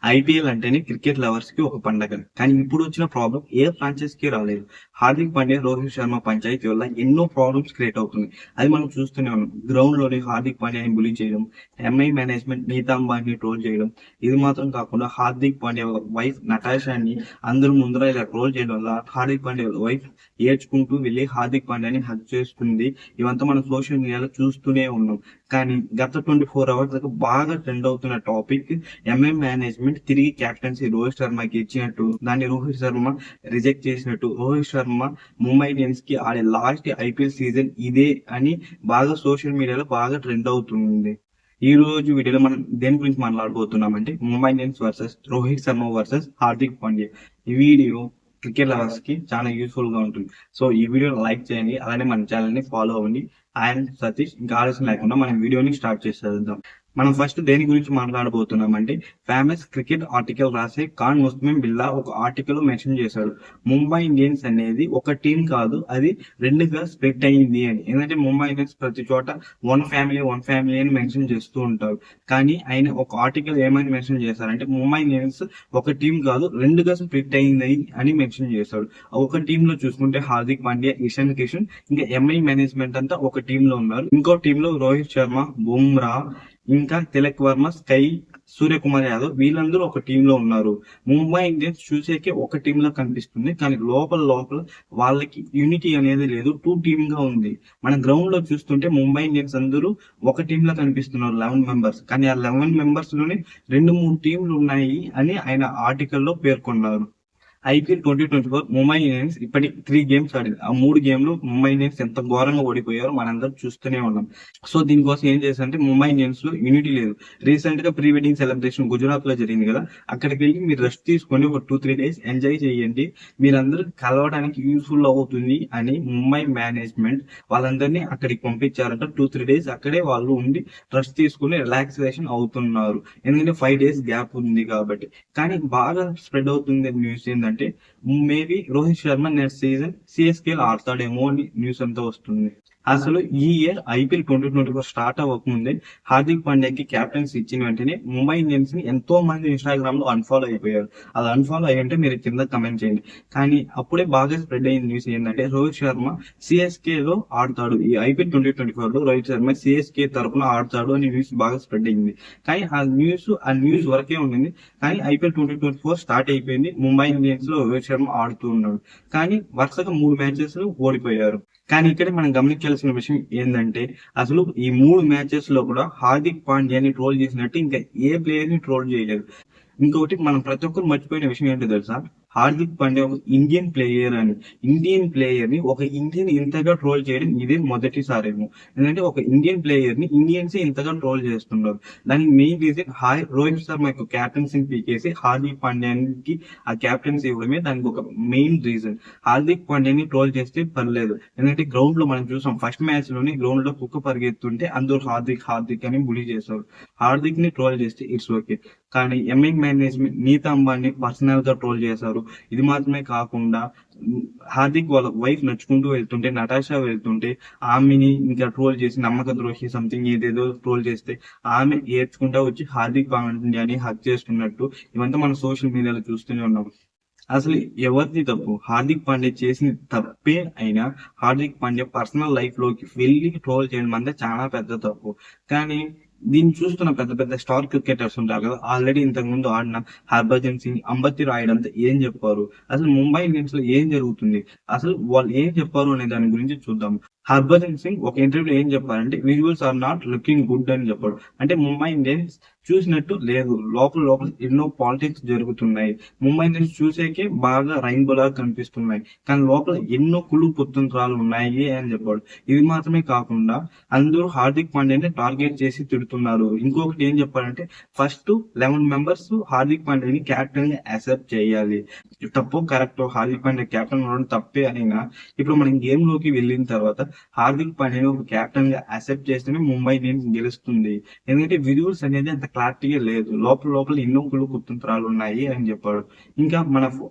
IPL అంటేనే cricket lovers కి ఒక పండగ. కానీ ఇప్పుడు వచ్చిన ప్రాబ్లం ఏ ఫ్రాంచైజ్ కి రాలేదు. హార్దిక్ పాండ్యా, రోహిత్ శర్మ పంచాయతీ వల్ల ఎన్నో ప్రాబ్లమ్స్ క్రియేట్ అవుతుంది. అది మనం చూస్తూనే ఉన్నాం. గ్రౌండ్ లోనే హార్దిక్ పాండ్యాని బులీ చేయడం, MI management Nita Ambani troll చేయడం. ఇది మాత్రం కాకుండా హార్దిక్ పాండ్యా వైఫ్ నటాషాని అందరూ ముందర ఇలా ట్రోల్ చేయడం వల్ల హార్దిక్ పాండ్యా వైఫ్ ఏడ్చుకుంటూ వెళ్ళి హార్దిక్ పాండ్యాని హగ్ చేస్తుంది. ఇవంతా మనం సోషల్ మీడియాలో చూస్తూనే ఉన్నాం. కానీ గత 24 అవర్స్ దాకా బాగా ట్రెండ్ అవుతున్న టాపిక్ ఎంఐ మేనేజ్మెంట్ తిరిగి కెప్టెన్సీ రోహిత్ శర్మకి ఇచ్చినట్టు, దాన్ని రోహిత్ శర్మ రిజెక్ట్ చేసినట్టు, రోహిత్ శర్మ ముంబై ఇండియన్స్ కి ఆడే లాస్ట్ ఐపీఎల్ సీజన్ ఇదే అని బాగా సోషల్ మీడియాలో బాగా ట్రెండ్ అవుతుంది. ఈ రోజు వీడియోలో మనం దేని గురించి మాట్లాడబోతున్నామంటే Mumbai Indians versus Rohit Sharma versus Hardik Pandya. ఈ వీడియో క్రికెట్ లవర్స్ కి చాలా యూస్ఫుల్ గా ఉంటుంది. సో ఈ వీడియోని లైక్ చేయండి, అలానే మన ఛానల్ ని ఫాలో అవ్వండి. అండ్ సతీష్, ఇంకా ఆలస్యం లేకుండా మనం వీడియోని స్టార్ట్ చేసేద్దాం. మనం ఫస్ట్ దేని గురించి మాట్లాడబోతున్నామంటే, ఫేమస్ క్రికెట్ ఆర్టికల్ రాసే ఖాన్ ముస్లిం బిల్లా ఒక ఆర్టికల్ మెన్షన్ చేశాడు. ముంబై ఇండియన్స్ అనేది ఒక టీం కాదు, అది రెండుగా స్ప్లిట్ అయింది అని. ఎందుకంటే ముంబై ఇండియన్స్ ప్రతి చోట వన్ ఫ్యామిలీ అని మెన్షన్ చేస్తూ ఉంటారు. కానీ ఆయన ఒక ఆర్టికల్ ఏమని మెన్షన్ చేశారంటే, ముంబై ఇండియన్స్ ఒక టీం కాదు, రెండుగా స్ప్లిట్ అయింది అని మెన్షన్ చేశాడు. ఒక టీమ్ లో చూసుకుంటే హార్దిక్ పాండ్యా, ఇషాన్ కిషన్, ఇంకా ఎంఐ మేనేజ్మెంట్ అంతా ఒక టీమ్ లో ఉన్నారు. ఇంకో టీమ్ లో రోహిత్ శర్మ, బుమ్రా, ఇంకా తిలక్ వర్మ, స్కై, సూర్యకుమార్ యాదవ్, వీళ్ళందరూ ఒక టీమ్ లో ఉన్నారు. ముంబై ఇండియన్స్ చూసేకే ఒక టీమ్ లో కనిపిస్తుంది, కానీ లోపల వాళ్ళకి యూనిటీ అనేది లేదు, టూ టీమ్ గా ఉంది. మన గ్రౌండ్ లో చూస్తుంటే ముంబై ఇండియన్స్ అందరూ ఒక టీమ్ లో కనిపిస్తున్నారు, 11 మెంబర్స్. కానీ ఆ 11 మెంబర్స్ లోనే 2-3 టీంలు ఉన్నాయి అని ఆయన ఆర్టికల్లో పేర్కొన్నారు. ఐపీఎల్ 2024 ముంబై ఇండియన్స్ ఇప్పటికి 3 గేమ్స్ ఆడింది. ఆ 3 గేమ్లు ముంబై ఇండియన్స్ ఎంత ఘోరంగా ఓడిపోయారో మనందరం చూస్తూనే ఉన్నాం. సో దీనికోసం ఏం చేశారంటే, ముంబై ఇండియన్స్ లో యూనిటీ లేదు. రీసెంట్ గా ప్రీ వెడ్డింగ్ సెలబ్రేషన్ గుజరాత్ లో జరిగింది కదా, అక్కడికి వెళ్ళి మీరు రెస్ట్ తీసుకొని ఒక 2-3 డేస్ ఎంజాయ్ చేయండి, మీరందరూ కలవడానికి యూస్ఫుల్ అవుతుంది అని ముంబై మేనేజ్మెంట్ వాళ్ళందరినీ అక్కడికి పంపించారంట. 2-3 డేస్ అక్కడే వాళ్ళు ఉండి రెస్ట్ తీసుకుని రిలాక్సేషన్ అవుతున్నారు. ఎందుకంటే 5 డేస్ గ్యాప్ ఉంది కాబట్టి. కానీ బాగా స్ప్రెడ్ అవుతుంది న్యూస్ ఏంటంటే, maybe Rohit Sharma next season CSK ఆడతాడేమో అని న్యూస్ అంతా వస్తుంది. అసలు ఈ ఇయర్ ఐపీఎల్ 2024 స్టార్ట్ అవ్వకముందే హార్దిక్ పాండ్యాకి క్యాప్టెన్సీ ఇచ్చిన వెంటనే ముంబై ఇండియన్స్ ని ఎంతో మంది ఇన్స్టాగ్రామ్ లో అన్ఫాలో అయిపోయారు. అది అన్ఫాలో అయ్యంటే మీరు కింద కమెంట్ చేయండి. కానీ అప్పుడే బాగా స్ప్రెడ్ అయిన న్యూస్ ఏంటంటే, రోహిత్ శర్మ సిఎస్కే లో ఆడతాడు, ఈ ఐపీఎల్ 2024 లో రోహిత్ శర్మ సిఎస్కే తరఫున ఆడతాడు అని న్యూస్ బాగా స్ప్రెడ్ అయింది. కానీ ఆ న్యూస్ వరకే ఉండింది. కానీ ఐపీఎల్ 2024 స్టార్ట్ అయిపోయింది, ముంబై ఇండియన్స్ లో రోహిత్ శర్మ ఆడుతూ ఉన్నాడు. కానీ వరుసగా 3 మ్యాచెస్ ఓడిపోయారు. కానీ ఇక్కడ మనం గమనించాల్సిన విషయం ఏంటంటే, అసలు ఈ 3 మ్యాచెస్ లో కూడా హార్దిక్ పాండ్యాని ట్రోల్ చేసినట్టు ఇంకా ఏ ప్లేయర్ ని ట్రోల్ చేయలేదు. ఇంకొకటి మనం ప్రతి ఒక్కరు మర్చిపోయిన విషయం ఏంటో తెలుసా, హార్దిక్ పాండ్యా ఒక ఇండియన్ ప్లేయర్ అని. ఇండియన్ ప్లేయర్ ని ఒక ఇండియన్ ఇంతగా ట్రోల్ చేయడం ఇదే మొదటిసారేమో. ఎందుకంటే ఒక ఇండియన్ ప్లేయర్ ని ఇండియన్స్ ఇంతగా ట్రోల్ చేస్తున్నారు. దానికి మెయిన్ రీజన్ రోహిత్ శర్మ యొక్క క్యాప్టెన్సీని పీకేసి హార్దిక్ పాండ్యానికి ఆ క్యాప్టెన్సీ ఇవ్వడమే దానికి ఒక మెయిన్ రీజన్. హార్దిక్ పాండ్యాని ట్రోల్ చేస్తే పర్లేదు, ఎందుకంటే గ్రౌండ్ లో మనం చూసాం, ఫస్ట్ మ్యాచ్ లోని గ్రౌండ్ లో కుక్క పరిగెత్తుంటే అందరూ హార్దిక్ అని బులీ చేశారు. హార్దిక్ ని ట్రోల్ చేస్తే ఇట్స్ ఓకే. కానీ MI management Nita Ambani personal గా ట్రోల్ చేశారు. ఇది మాత్రమే కాకుండా హార్దిక్ వాళ్ళ వైఫ్ నడుచుకుంటూ వెళ్తుంటే, నటాషా వెళ్తుంటే ఆమెని ఇంకా ట్రోల్ చేసి నమ్మక ద్రోహి సంథింగ్ ఏదేదో ట్రోల్ చేస్తే ఆమె ఏడ్చుకుంటా వచ్చి హార్దిక్ పాండ్యాని హక్ చేస్తున్నట్టు ఇవంతా మనం సోషల్ మీడియాలో చూస్తూనే ఉన్నాం. అసలు ఎవరిది తప్పు? హార్దిక్ పాండ్యా చేసిన తప్పే అయినా హార్దిక్ పాండ్యా పర్సనల్ లైఫ్ లోకి వెళ్ళి ట్రోల్ చేయడం అంటే చాలా పెద్ద తప్పు. కానీ దీన్ని చూస్తున్న పెద్ద పెద్ద స్టార్ క్రికెటర్స్ ఉంటారు కదా, ఆల్రెడీ ఇంతకు ముందు ఆడిన హర్భజన్ సింగ్, అంబతి రాయుడు అంతా ఏం చెప్పారు, అసలు ముంబై ఇండియన్స్ లో ఏం జరుగుతుంది, అసలు వాళ్ళు ఏం చెప్పారు అనే దాని గురించి చూద్దాం. హర్భజన్ సింగ్ ఒక ఇంటర్వ్యూలో ఏం చెప్పారంటే, visuals are not looking good అని చెప్పాడు. అంటే ముంబై ఇండియన్స్ చూసినట్టు లేదు, లోపల ఎన్నో పాలిటిక్స్ జరుగుతున్నాయి. ముంబై ఇండియన్స్ చూసేకే బాగా రైన్బో లాగా కనిపిస్తున్నాయి, కానీ లోపల ఎన్నో కుళ్ళు పుత్తంత్రాలు ఉన్నాయి అని చెప్పాడు. ఇది మాత్రమే కాకుండా అందరూ హార్దిక్ పాండ్యాని టార్గెట్ చేసి తిడుతున్నారు. ఇంకొకటి ఏం చెప్పారంటే, ఫస్ట్ 11 మెంబర్స్ హార్దిక్ పాండ్యాని క్యాప్టెన్ గా యాక్సెప్ట్ చేయాలి. తప్పు కరెక్ట్, హార్దిక్ పాండ్యా క్యాప్టెన్ అవడం తప్పే అయినా ఇప్పుడు మనం గేమ్ లోకి వెళ్ళిన తర్వాత హార్దిక్ పాండ్యాని ఒక క్యాప్టెన్ గా యాక్సెప్ట్ చేస్తేనే ముంబై ఇండియన్స్ గెలుస్తుంది. ఎందుకంటే విజువల్స్ అనేది అంత క్లారిటీగా లేదు, లోపల ఎన్నో కుళ్ళు కుతంత్రాలు ఉన్నాయి అని చెప్పాడు. ఇంకా మన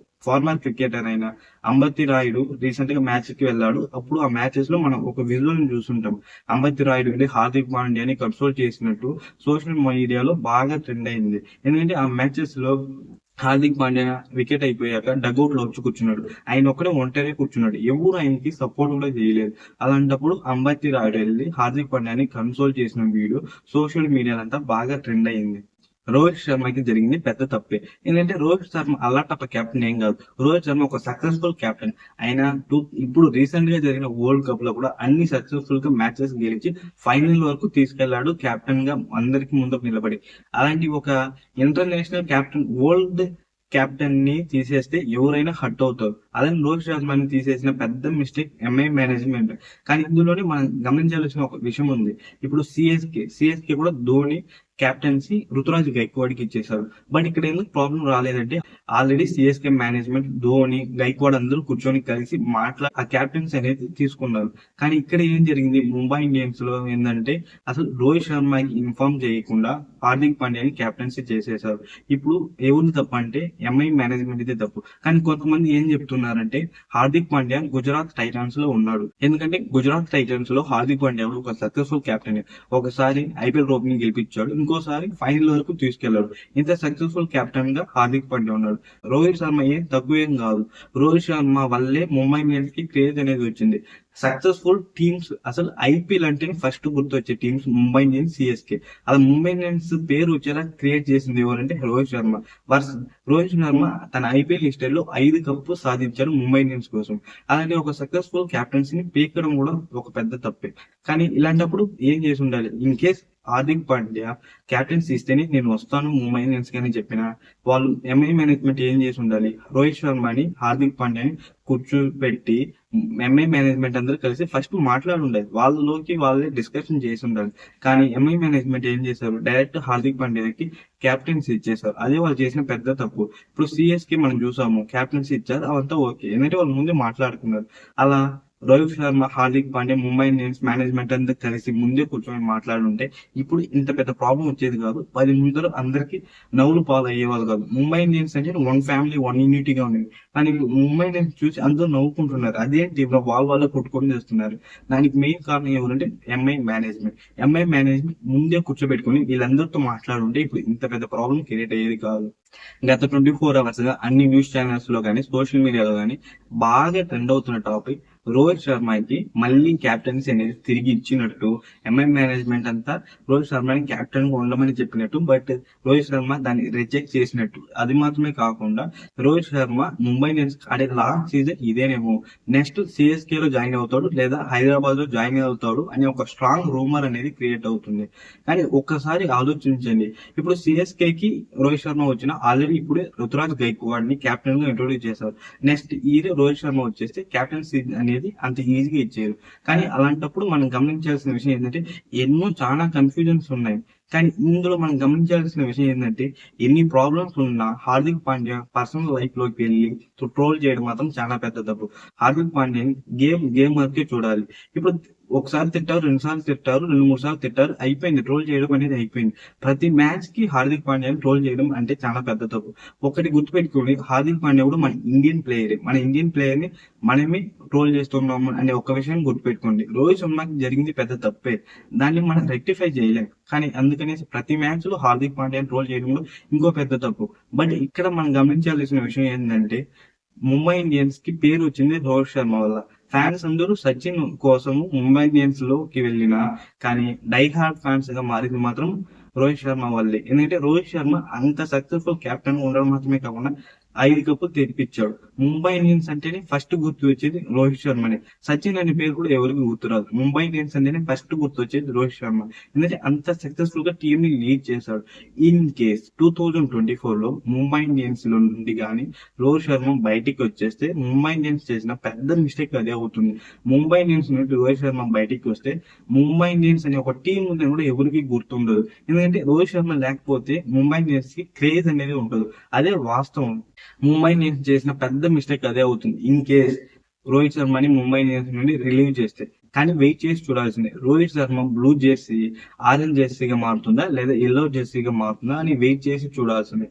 ఫార్మర్ క్రికెటర్ అయిన అంబతి రాయుడు రీసెంట్ గా మ్యాచ్ కి వెళ్ళాడు. అప్పుడు ఆ మ్యాచెస్ లో మనం ఒక విజువల్ ని చూస్తుంటాం. అంబతి రాయుడు వెళ్ళి హార్దిక్ పాండ్యాని కన్సోల్ చేసినట్టు సోషల్ మీడియాలో బాగా ట్రెండ్ అయింది. ఎందుకంటే ఆ మ్యాచెస్ లో హార్దిక్ పాండ్యా వికెట్ అయిపోయాక డగౌట్ లో వచ్చి కూర్చున్నాడు. ఆయన ఒక్కడే ఒంటరి కూర్చున్నాడు. ఎవరు ఆయనకి సపోర్ట్ కూడా చేయలేదు. అలాంటప్పుడు అంబతి రాయుడు వెళ్ళి హార్దిక్ పాండ్యాని కన్సోల్ చేసిన వీడియో సోషల్ మీడియాలంతా బాగా ట్రెండ్ అయింది. రోహిత్ శర్మకి జరిగింది పెద్ద తప్పే. ఎందుకంటే రోహిత్ శర్మ అలాంటి కెప్టెన్ ఏం కాదు. రోహిత్ శర్మ ఒక సక్సెస్ఫుల్ కెప్టెన్. ఆయన ఇప్పుడు రీసెంట్ గా జరిగిన వరల్డ్ కప్ లో కూడా అన్ని సక్సెస్ఫుల్ గా మ్యాచెస్ గెలిచి ఫైనల్ వరకు తీసుకెళ్లాడు కెప్టెన్ గా అందరికి ముందుకు నిలబడి. అలాంటి ఒక ఇంటర్నేషనల్ కెప్టెన్ వరల్డ్ కెప్టెన్ ని తీసేస్తే ఎవరైనా హర్ట్ అవుతారు. అదే రోహిత్ శర్మని తీసేసిన పెద్ద మిస్టేక్ ఎంఐ మేనేజ్మెంట్. కానీ ఇందులోనే మనం గమనించాల్సిన ఒక విషయం ఉంది. ఇప్పుడు సిఎస్కే కూడా ధోని కెప్టెన్సీ రుతురాజ్ గైక్వాడ్కి ఇచ్చేశారు. బట్ ఇక్కడ ఎందుకు ప్రాబ్లం రాలేదంటే already CSK management Dhoni Gaikwad అందరూ కూర్చొని కలిసి ఆ కెప్టెన్సీ అనేది తీసుకున్నారు. కానీ ఇక్కడ ఏం జరిగింది ముంబై ఇండియన్స్ లో ఏంటంటే అసలు రోహిత్ శర్మకి ఇన్ఫార్మ్ చేయకుండా హార్దిక్ పాండ్యాని కెప్టెన్సీ చేసేశారు. ఇప్పుడు ఎవరు తప్పు అంటే ఎంఐ మేనేజ్మెంట్ ఇదే తప్పు. కానీ కొంతమంది ఏం చెప్తున్నారంటే హార్దిక్ పాండ్యా గుజరాత్ టైటాన్స్ లో ఉన్నాడు. ఎందుకంటే గుజరాత్ టైటాన్స్ లో హార్దిక్ పాండ్యా ఒక సక్సెస్ఫుల్ కెప్టెన్. ఒకసారి ఐపీఎల్ ట్రోఫీని గెలిపించాడు, ఇంకోసారి ఫైనల్ వరకు తీసుకెళ్లాడు. ఇంత సక్సెస్ఫుల్ కెప్టెన్ గా హార్దిక్ పాండ్యా ఉన్నాడు. రోహిత్ శర్మ ఏం తక్కువేం కాదు. రోహిత్ శర్మ వల్లే ముంబై ఇండియన్స్ కి క్రేజ్ అనేది వచ్చింది. సక్సెస్ఫుల్ టీమ్స్ అసలు ఐపీఎల్ అంటే ఫస్ట్ గుర్తొచ్చే టీమ్స్ ముంబై ఇండియన్స్, సిఎస్కే. అలా ముంబై ఇండియన్స్ పేరు వచ్చేలా క్రియేట్ చేసింది ఎవరంటే రోహిత్ శర్మ. రోహిత్ శర్మ తన ఐపీఎల్ హిస్టరీలో 5 కప్పు సాధించాడు ముంబై ఇండియన్స్ కోసం. అలాంటి ఒక సక్సెస్ఫుల్ కెప్టెన్సీని పీకడం కూడా ఒక పెద్ద తప్పే. కానీ ఇలాంటప్పుడు ఏం చేసి ఉండాలి? In case Hardik Pandya captaincy ఇస్తేనే నేను వస్తాను ముంబై ఇండియన్స్ కానీ చెప్పిన వాళ్ళు ఎంఐ మేనేజ్మెంట్ ఏం చేసి ఉండాలి? రోహిత్ శర్మని హార్దిక్ పాండ్యాని కూర్చోబెట్టి ఎంఐ మేనేజ్మెంట్ అందరూ కలిసి ఫస్ట్ మాట్లాడి ఉండాలి. వాళ్ళలోకి వాళ్ళే డిస్కషన్ చేసి ఉండాలి. కానీ ఎంఐ మేనేజ్మెంట్ ఏం చేశారు? డైరెక్ట్ హార్దిక్ పాండ్యాకి కెప్టెన్సీ ఇచ్చేసారు. అదే వాళ్ళు చేసిన పెద్ద తప్పు. ఇప్పుడు సిఎస్కి మనం చూసాము, కెప్టెన్సీ ఇచ్చారు, అవంతా ఓకే. ఎందుకంటే వాళ్ళు ముందే మాట్లాడుకున్నారు. అలా రోహిత్ శర్మ, హార్దిక్ పాండ్యా, ముంబై ఇండియన్స్ మేనేజ్మెంట్ అంతా కలిసి ముందే కూర్చొని మాట్లాడుంటే ఇప్పుడు ఇంత పెద్ద ప్రాబ్లం వచ్చేది కాదు. 10 నిమిషాలు అందరికి నవ్వులు పాలు అయ్యేవాళ్ళు కాదు. ముంబై ఇండియన్స్ అంటే 1 ఫ్యామిలీ 1 యూనిటీ గా ఉండేది. కానీ ముంబై ఇండియన్స్ చూసి అందరూ నవ్వుకుంటున్నారు. అదేంటి వాళ్ళ కొట్టుకొని చేస్తున్నారు. దానికి మెయిన్ కారణం ఎవరంటే ఎంఐ మేనేజ్మెంట్. ఎంఐ మేనేజ్మెంట్ ముందే కూర్చోబెట్టుకుని వీళ్ళందరితో మాట్లాడుంటే ఇప్పుడు ఇంత పెద్ద ప్రాబ్లం క్రియేట్ అయ్యేది కాదు. గత 24 అవర్స్ గా అన్ని న్యూస్ ఛానల్స్ లో కానీ సోషల్ మీడియాలో కానీ బాగా ట్రెండ్ అవుతున్న టాపిక్ రోహిత్ శర్మకి మళ్ళీ క్యాప్టెన్సీ అనేది తిరిగి ఇచ్చినట్టు ఎంఐ మేనేజ్మెంట్ అంతా రోహిత్ శర్మని కెప్టెన్ గా ఉండమని చెప్పినట్టు, బట్ రోహిత్ శర్మ దాన్ని రిజెక్ట్ చేసినట్టు. అది మాత్రమే కాకుండా రోహిత్ శర్మ ముంబై ఇండియన్స్ ఆడే లాస్ట్ సీజన్ ఇదేనేమో, నెక్స్ట్ సిఎస్కే లో జాయిన్ అవుతాడు లేదా హైదరాబాద్ లో జాయిన్ అవుతాడు అని ఒక స్ట్రాంగ్ రూమర్ అనేది క్రియేట్ అవుతుంది. కానీ ఒక్కసారి ఆలోచించండి, ఇప్పుడు సిఎస్కే కి రోహిత్ శర్మ వచ్చిన ఆల్రెడీ ఇప్పుడే రుతురాజ్ గైక్వాడ్ ని కెప్టెన్ గా ఇంట్రొడ్యూస్ చేశారు. నెక్స్ట్ ఇయర్ రోహిత్ శర్మ వచ్చేస్తే కెప్టెన్సీ అనేది అంత ఈజీగా ఇచ్చారు. కానీ అలాంటప్పుడు మనం గమనించాల్సిన విషయం ఏంటంటే చాలా కన్ఫ్యూజన్స్ ఉన్నాయి. కానీ ఇందులో మనం గమనించాల్సిన విషయం ఏంటంటే ఎన్ని ప్రాబ్లమ్స్ ఉన్నా హార్దిక్ పాండ్యా పర్సనల్ లైఫ్ లోకి వెళ్ళి ట్రోల్ చేయడం మాత్రం చాలా పెద్ద తప్పు. హార్దిక్ పాండ్యా గేమ్ వరకే చూడాలి. ఇప్పుడు ఒకసారి తిట్టారు, 2 సార్లు తిట్టారు, 2-3 సార్లు తిట్టారు, అయిపోయింది. ట్రోల్ చేయడం అనేది అయిపోయింది. ప్రతి మ్యాచ్ కి హార్దిక్ పాండ్యాని ట్రోల్ చేయడం అంటే చాలా పెద్ద తప్పు. ఒకటి గుర్తుపెట్టుకోండి, హార్దిక్ పాండ్యా కూడా మన ఇండియన్ ప్లేయరే. మన ఇండియన్ ప్లేయర్ ని మనమే ట్రోల్ చేస్తున్నాము అనే ఒక విషయం గుర్తుపెట్టుకోండి. రోహిత్ శర్మకి జరిగింది పెద్ద తప్పే, దాన్ని మనం రెక్టిఫై చేయలేం. కానీ అందుకనేసి ప్రతి మ్యాచ్ లో హార్దిక్ పాండ్యాని ట్రోల్ చేయడంలో ఇంకో పెద్ద తప్పు. బట్ ఇక్కడ మనం గమనించాల్సిన విషయం ఏంటంటే ముంబై ఇండియన్స్ కి పేరు వచ్చింది రోహిత్ శర్మ వల్ల. ఫ్యాన్స్ అందరూ సచిన్ కోసం ముంబై ఇండియన్స్ లోకి వెళ్ళిన కానీ డై హార్డ్ ఫ్యాన్స్ గా మారింది మాత్రం రోహిత్ శర్మ వల్లే. ఎందుకంటే రోహిత్ శర్మ అంత సక్సెస్ఫుల్ కెప్టెన్ ఉండడం మాత్రమే కాకుండా 5 కప్పులు తెప్పించాడు. ముంబై ఇండియన్స్ అంటేనే ఫస్ట్ గుర్తు వచ్చేది రోహిత్ శర్మనే. సచిన్ అనే పేరు కూడా ఎవరికి గుర్తురాదు. ముంబై ఇండియన్స్ అంటేనే ఫస్ట్ గుర్తు వచ్చేది రోహిత్ శర్మ. ఎందుకంటే అంత సక్సెస్ఫుల్ గా టీమ్ ని లీడ్ చేశాడు. ఇన్ కేస్ 2024 లో ముంబై ఇండియన్స్ లో నుండి కానీ రోహిత్ శర్మ బయటికి వచ్చేస్తే ముంబై ఇండియన్స్ చేసిన పెద్ద మిస్టేక్ అదే అవుతుంది. ముంబై ఇండియన్స్ నుండి రోహిత్ శర్మ బయటికి వస్తే ముంబై ఇండియన్స్ అనే ఒక టీం ఉందని కూడా ఎవరికి గుర్తుండదు. ఎందుకంటే రోహిత్ శర్మ లేకపోతే ముంబై ఇండియన్స్ కి క్రేజ్ అనేది ఉండదు. అదే వాస్తవం. ముంబై ఇండియన్స్ చేసిన పెద్ద మిస్టేక్ అదే అవుతుంది. ఇన్ కేస్ రోహిత్ శర్మని ముంబై ఇండియన్స్ నుండి రిలీవ్ చేస్తే. కానీ వెయిట్ చేసి చూడాల్సిందే. Rohit Sharma blue jersey orange జెర్సీగా మారుతుందా లేదా ఎల్లో జెర్సీగా మారుతుందా అని వెయిట్ చేసి చూడాల్సిందే.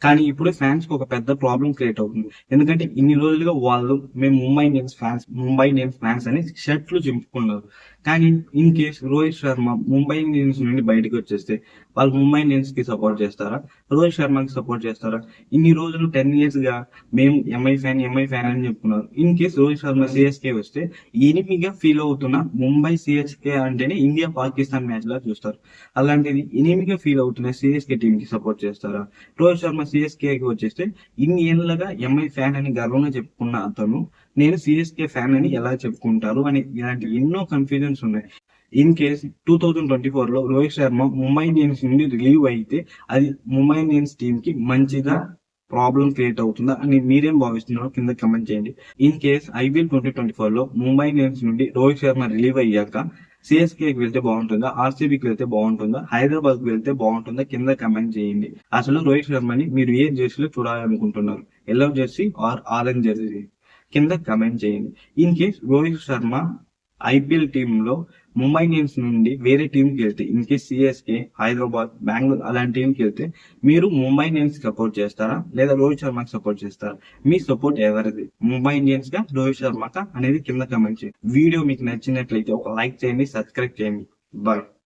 కానీ ఇప్పుడు ఫ్యాన్స్ కి ఒక పెద్ద ప్రాబ్లం క్రియేట్ అవుతుంది. ఎందుకంటే ఇన్ని రోజులుగా వాళ్ళు మేము ముంబై ఇండియన్స్ ఫ్యాన్స్ అని షర్ట్లు చింపుకున్నారు. కానీ in case Rohit Sharma Mumbai Indians నుండి బయటకు వచ్చేస్తే వాళ్ళు ముంబై ఇండియన్స్ కి సపోర్ట్ చేస్తారా? రోహిత్ శర్మకి సపోర్ట్ చేస్తారా? ఇన్ని రోజులు 10 years గా మేము ఎంఐ ఫ్యాన్ అని చెప్పుకున్నారు. In case Rohit Sharma CSK వస్తే ఎనిమిగా ఫీల్ అవుతున్న ముంబై సిఎస్కే అంటేనే ఇండియా పాకిస్తాన్ మ్యాచ్ లా చూస్తారు. అలాంటిది ఎనిమిగా ఫీల్ అవుతున్న సిఎస్కే టీం కి సపోర్ట్ చేస్తారా? రోహిత్ శర్మ సిఎస్కేకి వచ్చేస్తే ఇన్ని ఏళ్ళగా ఎంఐ ఫ్యాన్ అని గర్వంగా చెప్పుకున్న అతను నేను సిఎస్కే ఫ్యాన్ అని ఎలా చెప్పుకుంటారు అని ఇలాంటి ఎన్నో కన్ఫ్యూజన్స్ ఉన్నాయి. ఇన్ కేస్ 2024 లో రోహిత్ శర్మ ముంబై ఇండియన్స్ నుండి రిలీవ్ అయితే అది ముంబై ఇండియన్స్ టీం కి మంచిగా ప్రాబ్లం క్రియేట్ అవుతుందా అని మీరేం భావిస్తున్నారో కింద కమెంట్ చేయండి. ఇన్ కేస్ ఐపీఎల్ 2024 లో ముంబై ఇండియన్స్ నుండి రోహిత్ శర్మ రిలీవ్ అయ్యాక సిఎస్కేకి వెళ్తే బాగుంటుందా, ఆర్సీబీకి వెళ్తే బాగుంటుందా, హైదరాబాద్ కి వెళ్తే బాగుంటుందా కింద కమెంట్ చేయండి. అసలు రోహిత్ శర్మని మీరు ఏ జెర్సీలో చూడాలనుకుంటున్నారు? Yellow jersey or orange jersey కింద కమెంట్ చేయండి. In case Rohit Sharma IPL టీంలో ముంబై ఇండియన్స్ నుండి వేరే టీంకి వెళ్తే, in case CSK, Hyderabad, Bengaluru అలాంటి టీంకి వెళ్తే మీరు ముంబై ఇండియన్స్ సపోర్ట్ చేస్తారా లేదా రోహిత్ శర్మకి సపోర్ట్ చేస్తారా? మీ సపోర్ట్ ఎవరిది? ముంబై ఇండియన్స్ గా, రోహిత్ శర్మక అనేది కింద కమెంట్ చేయండి. వీడియో మీకు నచ్చినట్లయితే ఒక లైక్ చేయండి, సబ్స్క్రైబ్ చేయండి. బాయ్.